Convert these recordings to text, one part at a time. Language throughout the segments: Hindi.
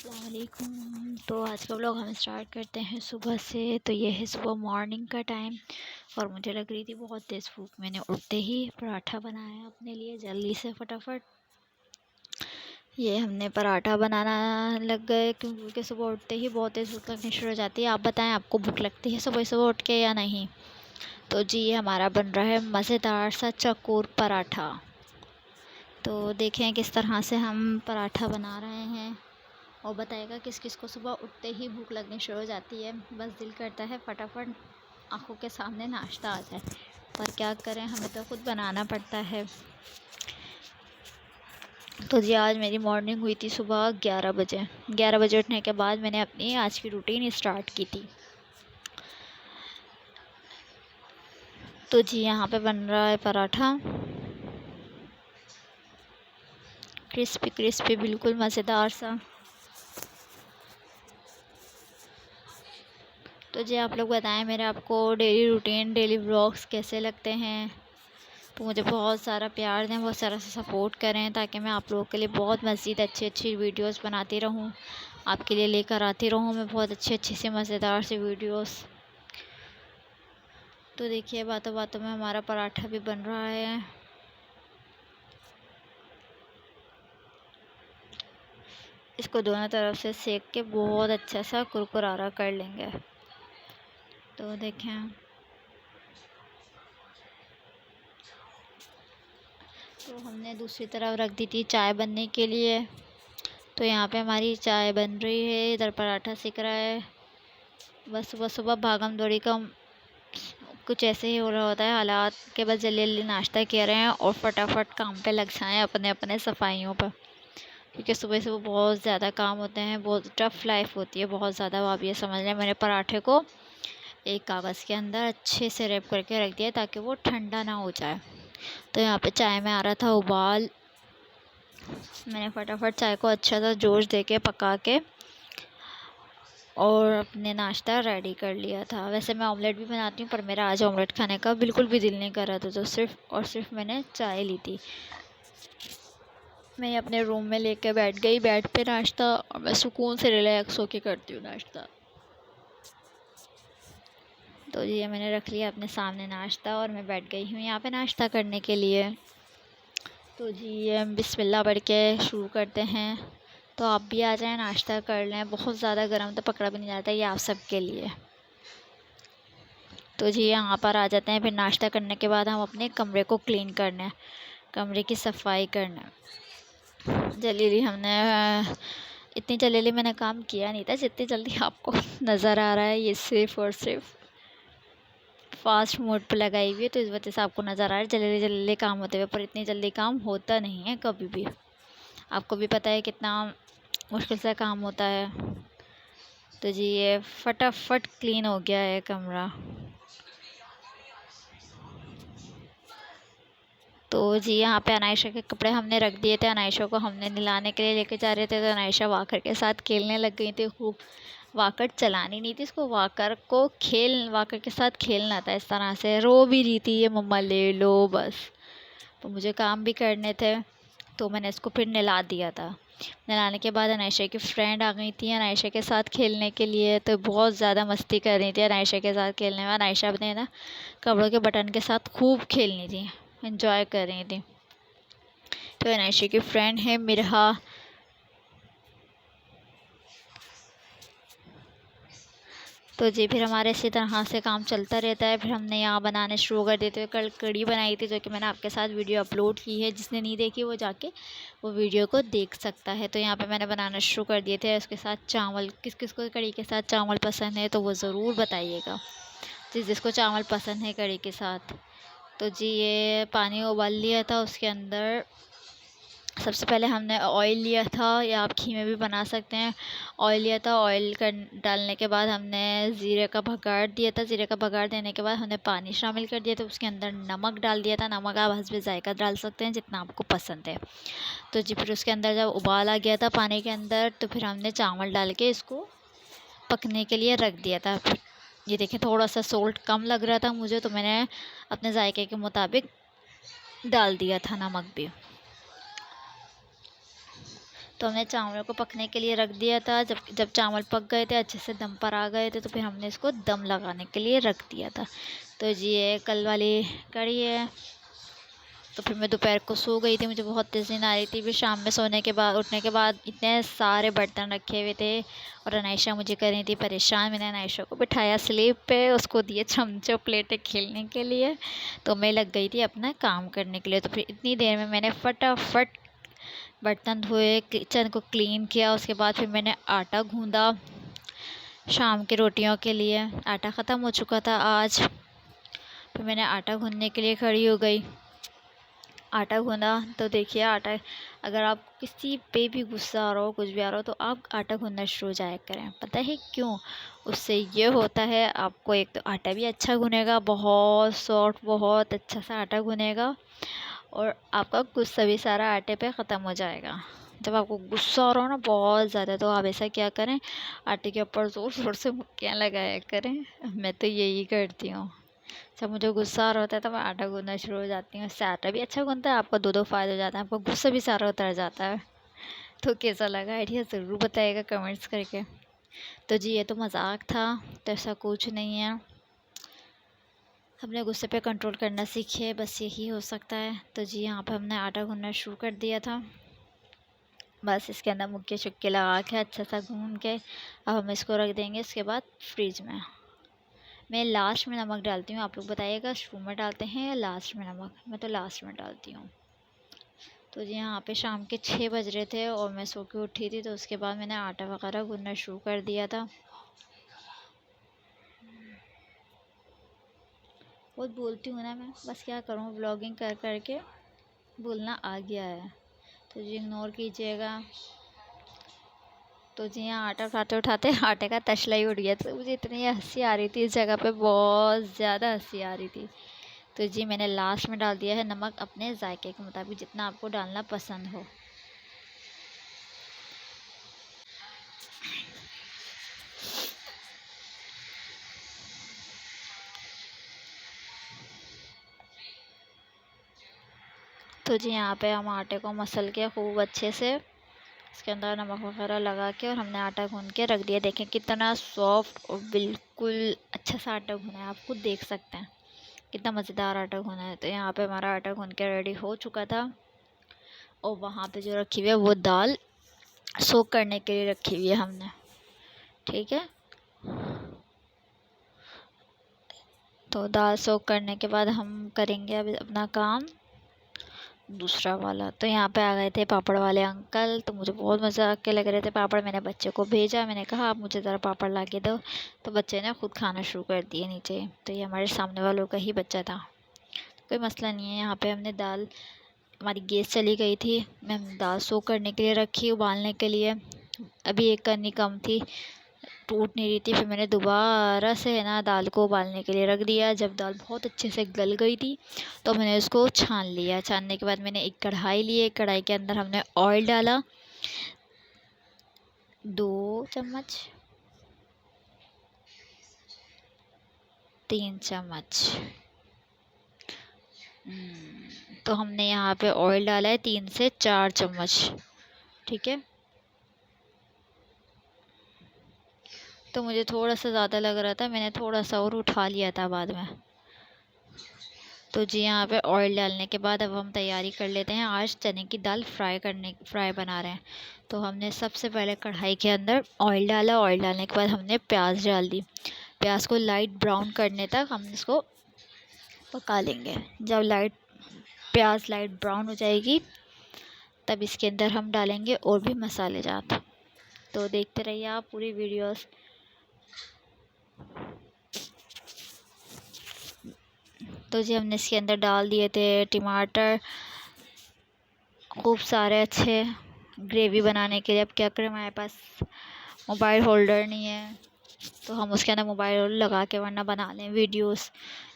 अस्सलाम वालेकुम। तो आज का व्लॉग हम स्टार्ट करते हैं सुबह से। तो ये है सुबह मॉर्निंग का टाइम और मुझे लग रही थी बहुत तेज़ भूख। मैंने उठते ही पराठा बनाया अपने लिए जल्दी से फटाफट। ये हमने पराठा बनाना लग गए क्योंकि सुबह उठते ही बहुत तेज़ भूख लगनी शुरू हो जाती है। आप बताएं, आपको भूख लगती है सुबह सुबह उठ के या नहीं? तो जी, ये हमारा बन रहा है मज़ेदार सा चकोर पराठा। तो देखें किस तरह से हम पराठा बना रहे हैं और बताएगा किस किस को सुबह उठते ही भूख लगनी शुरू हो जाती है। बस दिल करता है फटाफट आँखों के सामने नाश्ता आ जाए, पर क्या करें, हमें तो खुद बनाना पड़ता है। तो जी, आज मेरी मॉर्निंग हुई थी सुबह 11 बजे। 11 बजे उठने के बाद मैंने अपनी आज की रूटीन स्टार्ट की थी। तो जी, यहाँ पे बन रहा है पराठा, क्रिस्पी क्रिस्पी बिल्कुल मज़ेदार सा। तो जी, आप लोग बताएं मेरे आपको डेली रूटीन, डेली व्लॉग्स कैसे लगते हैं। तो मुझे बहुत सारा प्यार दें, बहुत सारा सपोर्ट करें ताकि मैं आप लोगों के लिए बहुत मज़ीद अच्छी अच्छी वीडियोस बनाती रहूं, आपके लिए लेकर आती रहूं मैं बहुत अच्छी सी मज़ेदार सी वीडियोस। तो देखिए, बातों बातों में हमारा पराठा भी बन रहा है। इसको दोनों तरफ से सेक के बहुत अच्छा सा कुरकुरारा कर लेंगे। तो देखें, तो हमने दूसरी तरफ रख दी थी चाय बनने के लिए। तो यहाँ पे हमारी चाय बन रही है, इधर पराठा सिक रहा है। बस सुबह सुबह भागम दौड़ी का कुछ ऐसे ही हो रहा होता है हालात के, बस जल्दी जल्दी नाश्ता कर रहे हैं और फटाफट काम पे लग जाएं अपने अपने सफाइयों पर, क्योंकि सुबह सुबह बहुत ज़्यादा काम होते हैं, बहुत टफ़ लाइफ होती है, बहुत ज़्यादा। आप ये समझ लें, मैंने पराठे को एक कागज़ के अंदर अच्छे से रैप करके रख दिया ताकि वो ठंडा ना हो जाए। तो यहाँ पे चाय में आ रहा था उबाल, मैंने फटाफट चाय को अच्छा सा जोश दे के पका के और अपने नाश्ता रेडी कर लिया था। वैसे मैं ऑमलेट भी बनाती हूँ, पर मेरा आज ऑमलेट खाने का बिल्कुल भी दिल नहीं कर रहा था, तो सिर्फ़ और सिर्फ मैंने चाय ली थी। मैं अपने रूम में लेके बैठ गई बेड पे नाश्ता, और मैं सुकून से रिलैक्स होके करती हूँ नाश्ता। तो ये मैंने रख लिया अपने सामने नाश्ता और मैं बैठ गई हूँ यहाँ पे नाश्ता करने के लिए। तो जी, ये बिस्मिल्लाह पढ़ के शुरू करते हैं। तो आप भी आ जाएं, नाश्ता कर लें, बहुत ज़्यादा गर्म तो पकड़ा भी नहीं जाता, ये आप सब के लिए। तो जी, यहाँ पर आ जाते हैं। फिर नाश्ता करने के बाद हम अपने कमरे को क्लीन करना है, कमरे की सफाई करना है। जल्दी हमने इतनी जल्दी मैंने काम किया नहीं था जितनी जल्दी आपको नज़र आ रहा है। ये सिर्फ़ और सिर्फ फास्ट मोड पे लगाई हुई है, तो इस वजह से आपको नज़र आ रहा है जल्दी जल्दी काम होते हुए, पर इतनी जल्दी काम होता नहीं है कभी भी। आपको भी पता है कितना मुश्किल से काम होता है। तो जी, ये फटाफट क्लीन हो गया है कमरा। तो जी, यहाँ पे अनायशा के कपड़े हमने रख दिए थे। अनायशा को हमने नहलाने के लिए लेके जा रहे थे, तो अनायशा वाकर के साथ खेलने लग गई थी खूब। वाकर चलानी नहीं थी इसको, वाकर के साथ खेलना था। इस तरह से रो भी रही थी, ये मम्मा ले लो बस। तो मुझे काम भी करने थे, तो मैंने इसको फिर नहला दिया था। नहलाने के बाद अनायशा की फ्रेंड आ गई थी अनायशा के साथ खेलने के लिए, तो बहुत ज़्यादा मस्ती कर रही थी अनायशा के साथ खेलने में। अनायशा ने ना कपड़ों के बटन के साथ खूब खेलनी थी, एंजॉय कर रही थी। तो अनायशा की फ्रेंड है मिरहा। तो जी, फिर हमारे इसी तरह से काम चलता रहता है। फिर हमने यहाँ बनाने शुरू कर दिए थे। कल कड़ी बनाई थी, जो कि मैंने आपके साथ वीडियो अपलोड की है, जिसने नहीं देखी वो जाके वो वीडियो को देख सकता है। तो यहाँ पे मैंने बनाना शुरू कर दिए थे। उसके साथ चावल, किस किस को कड़ी के साथ चावल पसंद है तो वो ज़रूर बताइएगा, जिसको चावल पसंद है कड़ी के साथ। तो जी, ये पानी उबाल लिया था, उसके अंदर सबसे पहले हमने ऑयल लिया था, या आप घी में भी बना सकते हैं। ऑयल लिया था, ऑयल का डालने के बाद हमने ज़ीरे का बघार दिया था। ज़ीरे का बघार देने के बाद हमने पानी शामिल कर दिया था, उसके अंदर नमक डाल दिया था। नमक आप हस्बे ज़ायका डाल सकते हैं जितना आपको पसंद है। तो जी, फिर उसके अंदर जब उबाल आ गया था पानी के अंदर, तो फिर हमने चावल डाल के इसको पकने के लिए रख दिया था। फिर ये देखें, थोड़ा सा सोल्ट कम लग रहा था मुझे, तो मैंने अपने जायके के मुताबिक डाल दिया था नमक भी। तो हमने चावल को पकने के लिए रख दिया था। जब जब चावल पक गए थे, अच्छे से दम पर आ गए थे, तो फिर हमने इसको दम लगाने के लिए रख दिया था। तो जी ये कल वाली कढ़ी है। तो फिर मैं दोपहर को सो गई थी, मुझे बहुत तेज़ नींद आ रही थी। फिर शाम में सोने के बाद उठने के बाद इतने सारे बर्तन रखे हुए थे और अनायशा मुझे कर रही थी परेशान। मैंने अनायशा को बिठाया स्लीप पे, उसको दिए चमचे प्लेटें खेलने के लिए, तो मैं लग गई थी अपना काम करने के लिए। तो फिर इतनी देर में मैंने फटाफट बर्तन धोए, किचन को क्लीन किया। उसके बाद फिर मैंने आटा गूँधा शाम की रोटियों के लिए। आटा ख़त्म हो चुका था आज, फिर मैंने आटा गूँधने के लिए खड़ी हो गई। आटा गूँधा तो देखिए, आटा अगर आप किसी पे भी गुस्सा आ रहा हो, कुछ भी आ रहा हो, तो आप आटा गूँधना शुरू जाया करें। पता है क्यों? उससे ये होता है, आपको एक तो आटा भी अच्छा गूँनेगा, बहुत सॉफ्ट, बहुत अच्छा सा आटा गूँनेगा, और आपका गुस्सा भी सारा आटे पे ख़त्म हो जाएगा। जब आपको गुस्सा आ रहा हो ना बहुत ज़्यादा, तो आप ऐसा क्या करें, आटे के ऊपर ज़ोर ज़ोर से मुक्कियाँ लगाया करें। मैं तो यही करती हूँ। जब मुझे गुस्सा आ रहा होता है तो मैं आटा गूँधना शुरू हो जाती हूँ। इससे आटा भी अच्छा गूँधता है, आपका दो फ़ायदा हो जाता है, आपका गुस्सा भी सारा उतर जाता है। तो कैसा लगा आइडिया ज़रूर बताइएगा कमेंट्स करके। तो जी ये तो मज़ाक था, तो ऐसा कुछ नहीं है। अपने गुस्से पे कंट्रोल करना सीखिए, बस यही हो सकता है। तो जी यहाँ पे हमने आटा गूँधना शुरू कर दिया था। बस इसके अंदर मुक्के शुक्के लगा के अच्छा सा गूँध के अब हम इसको रख देंगे। इसके बाद फ्रिज में मैं लास्ट में नमक डालती हूँ। आप लोग बताइएगा शुरू में डालते हैं या लास्ट में नमक? मैं तो लास्ट में डालती हूँ। तो जी यहाँ पे शाम के 6 बज रहे थे और मैं सो के उठी थी, तो उसके बाद मैंने आटा वगैरह गूँधना शुरू कर दिया था। बहुत बोलती हूँ ना मैं, बस क्या करूँ, व्लॉगिंग कर कर के बोलना आ गया है, तो जी इग्नोर कीजिएगा। तो जी यहाँ आटा उठाते उठाते आटे का तसला ही उठ गया, तो मुझे इतनी हंसी आ रही थी इस जगह पे, बहुत ज़्यादा हंसी आ रही थी। तो जी मैंने लास्ट में डाल दिया है नमक, अपने जायके के मुताबिक जितना आपको डालना पसंद हो। तो जी यहाँ पे हम आटे को मसल के खूब अच्छे से इसके अंदर नमक वगैरह लगा के और हमने आटा गूँध के रख दिया। देखें कितना सॉफ्ट और बिल्कुल अच्छा सा आटा गूँधा है, आप खुद देख सकते हैं कितना मज़ेदार आटा गूँधा है। तो यहाँ पे हमारा आटा गूँध के रेडी हो चुका था, और वहाँ पे जो रखी हुई है वो दाल सोक करने के लिए रखी हुई है हमने, ठीक है। तो दाल सोक करने के बाद हम करेंगे अभी अपना काम दूसरा वाला। तो यहाँ पे आ गए थे पापड़ वाले अंकल, तो मुझे बहुत मज़ा के लग रहे थे पापड़। मैंने बच्चे को भेजा, मैंने कहा आप मुझे ज़रा पापड़ ला के दो, तो बच्चे ने खुद खाना शुरू कर दिए नीचे। तो ये हमारे सामने वालों का ही बच्चा था, कोई मसला नहीं है। यहाँ पे हमने दाल, हमारी गैस चली गई थी, मैं दाल सोक करने के लिए रखी उबालने के लिए। अभी एक करनी कम थी, टूट नहीं रही थी, फिर मैंने दोबारा से है ना दाल को उबालने के लिए रख दिया। जब दाल बहुत अच्छे से गल गई थी तो मैंने उसको छान लिया। छानने के बाद मैंने एक कढ़ाई ली, एक कढ़ाई के अंदर हमने ऑयल डाला 2 चम्मच, 3 चम्मच, तो हमने यहाँ पे ऑयल डाला है 3 से 4 चम्मच, ठीक है। तो मुझे थोड़ा सा ज़्यादा लग रहा था, मैंने थोड़ा सा और उठा लिया था बाद में। तो जी यहाँ पे ऑयल डालने के बाद अब हम तैयारी कर लेते हैं। आज चने की दाल फ्राई बना रहे हैं। तो हमने सबसे पहले कढ़ाई के अंदर ऑयल डाला, ऑयल डालने के बाद हमने प्याज डाल दी। प्याज को लाइट ब्राउन करने तक हम इसको पका लेंगे। जब प्याज लाइट ब्राउन हो जाएगी तब इसके अंदर हम डालेंगे और भी मसाले जात। तो देखते रहिए आप पूरी वीडियोस। तो जी हमने इसके अंदर डाल दिए थे टमाटर, खूब सारे अच्छे ग्रेवी बनाने के लिए। अब क्या करें, हमारे पास मोबाइल होल्डर नहीं है, तो हम उसके अंदर मोबाइल होल्डर लगा के वरना बना लें वीडियोस।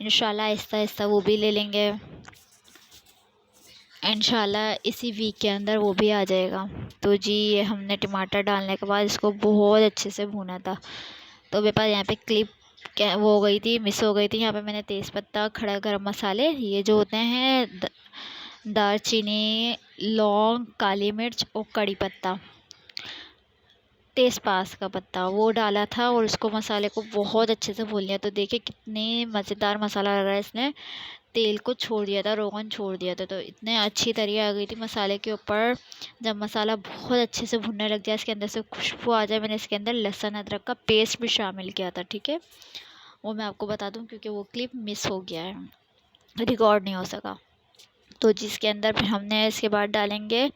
इंशाल्लाह आहिस्ता आहिस्ता वो भी ले लेंगे, इंशाल्लाह इसी वीक के अंदर वो भी आ जाएगा। तो जी ये हमने टमाटर डालने के बाद इसको बहुत अच्छे से भूना था। तो मेरे पास यहाँ पे क्लिप क्या वो हो गई थी, मिस हो गई थी। यहाँ पे मैंने तेज़पत्ता, खड़ा गरम मसाले, ये जो होते हैं दालचीनी, लौंग, काली मिर्च और कड़ी पत्ता, तेज़पात का पत्ता वो डाला था और उसको मसाले को बहुत अच्छे से भून लिया। तो देखिए कितने मज़ेदार मसाला लग रहा है, इसने तेल को छोड़ दिया था, रोगन छोड़ दिया था, तो इतने अच्छी तरीके आ गई थी मसाले के ऊपर। जब मसाला बहुत अच्छे से भुनने लग जाए, इसके अंदर से खुशबू आ जाए, मैंने इसके अंदर लहसुन अदरक का पेस्ट भी शामिल किया था, ठीक है। वो मैं आपको बता दूं क्योंकि वो क्लिप मिस हो गया है, रिकॉर्ड नहीं हो सका। तो जिसके अंदर फिर हमने इसके बाद डालेंगे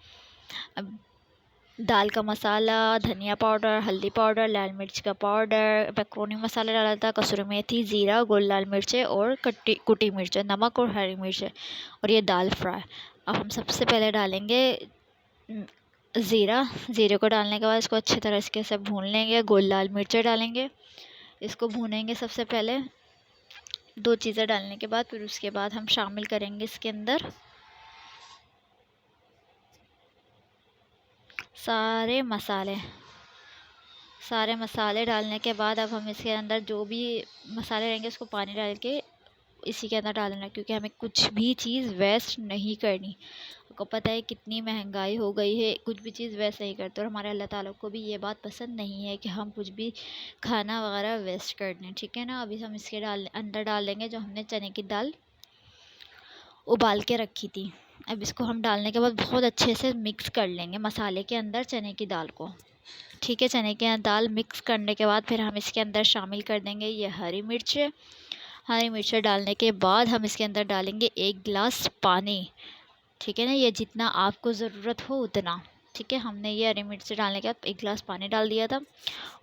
दाल का मसाला, धनिया पाउडर, हल्दी पाउडर, लाल मिर्च का पाउडर, मैक्रोनी मसाला डाला था, कसूरी मेथी, ज़ीरा, गोल लाल मिर्चें और कुटी मिर्चें, नमक और हरी मिर्चें और ये दाल फ्राई। अब हम सबसे पहले डालेंगे ज़ीरा। ज़ीरे को डालने के बाद इसको अच्छी तरह इसके सब भून लेंगे। गोल लाल मिर्चें डालेंगे, इसको भूनेंगे सबसे पहले। दो चीज़ें डालने के बाद फिर उसके बाद हम शामिल करेंगे इसके अंदर सारे मसाले डालने के बाद अब हम इसके अंदर जो भी मसाले रहेंगे उसको पानी डाल के इसी के अंदर डालना, क्योंकि हमें कुछ भी चीज़ वेस्ट नहीं करनी। आपको पता है कितनी महंगाई हो गई है, कुछ भी चीज़ वेस्ट नहीं करते, और हमारे अल्लाह ताला को भी ये बात पसंद नहीं है कि हम कुछ भी खाना वगैरह वेस्ट कर दें, ठीक है ना। अभी हम इसके अंदर डाल देंगे जो हमने चने की दाल उबाल के रखी थी। अब इसको हम डालने के बाद बहुत अच्छे से मिक्स कर लेंगे मसाले के अंदर चने की दाल को, ठीक है। चने की दाल मिक्स करने के बाद फिर हम इसके अंदर शामिल कर देंगे ये हरी मिर्च डालने के बाद हम इसके अंदर डालेंगे 1 गिलास पानी, ठीक है ना। ये जितना आपको ज़रूरत हो उतना, ठीक है। हमने ये हरी मिर्च डालने के बाद 1 गिलास पानी डाल दिया था।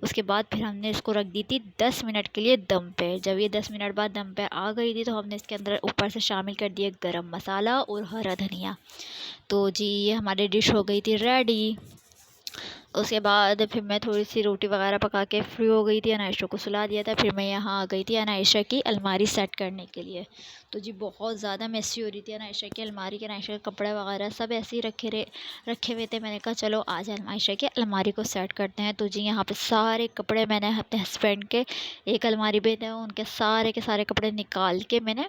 उसके बाद फिर हमने इसको रख दी थी 10 मिनट के लिए दम पे। जब ये 10 मिनट बाद दम पे आ गई थी तो हमने इसके अंदर ऊपर से शामिल कर दिया गरम मसाला और हरा धनिया। तो जी ये हमारी डिश हो गई थी रेडी। उसके बाद फिर मैं थोड़ी सी रोटी वगैरह पका के फ्री हो गई थी, अनायशा को सुला दिया था। फिर मैं यहाँ आ गई थी अनायशा की अलमारी सेट करने के लिए। तो जी बहुत ज़्यादा मेसी हो रही थी अनायशा की अलमारी के, अनायशा के कपड़े वगैरह सब ऐसे ही रखे हुए थे। मैंने कहा चलो आज अनायशा की अलमारी को सेट करते हैं। तो जी यहाँ पे सारे कपड़े मैंने अपने हस्बैंड के एक अलमारी पे थे, उनके सारे के सारे कपड़े निकाल के मैंने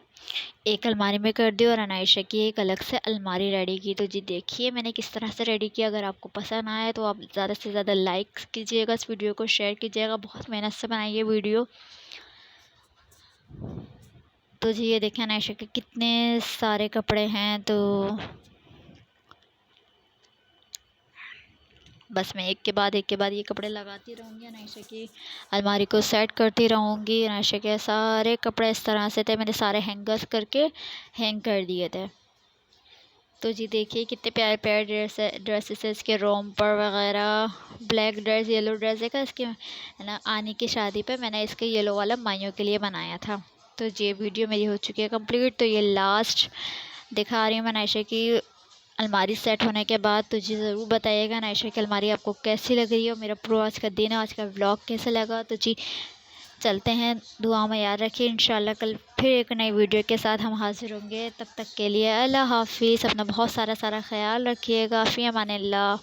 एक अलमारी में कर दी और अनायशा की एक अलग से अलमारी रेडी की। तो जी देखिए मैंने किस तरह से रेडी किया। अगर आपको पसंद आए तो आप ज़्यादा से ज़्यादा लाइक कीजिएगा, इस वीडियो को शेयर कीजिएगा। बहुत मेहनत से बनाई है वीडियो। तो जी ये देखें अनायशा के कितने सारे कपड़े हैं। तो बस मैं एक के बाद ये कपड़े लगाती रहूँगी, अनायशा की अलमारी को सेट करती रहूँगी। अनायशा के सारे कपड़े इस तरह से थे, मैंने सारे हैंगर्स करके हैंग कर दिए थे। तो जी देखिए कितने प्यारे प्यारे ड्रेसेस है इसके, रोम्पर वगैरह, ब्लैक ड्रेस, येलो ड्रेस देखा इसके है ना। आनी की शादी पे मैंने इसके येलो वाला माइयों के लिए बनाया था। तो ये वीडियो मेरी हो चुकी है कंप्लीट। तो ये लास्ट दिखा रही हूँ मैं अनायशा की अलमारी सेट होने के बाद। तो जी ज़रूर बताइएगा अनायशा की अलमारी आपको कैसी लग रही है, और मेरा पूरा आज का दिन, आज का व्लॉग कैसा लगा। तो जी चलते हैं, दुआ में याद रखिए। इंशाल्लाह कल फिर एक नई वीडियो के साथ हम हाजिर होंगे। तब तक के लिए अल्लाह हाफिज़। अपना बहुत सारा ख्याल रखिएगा। फ़ी अमानिल्लाह।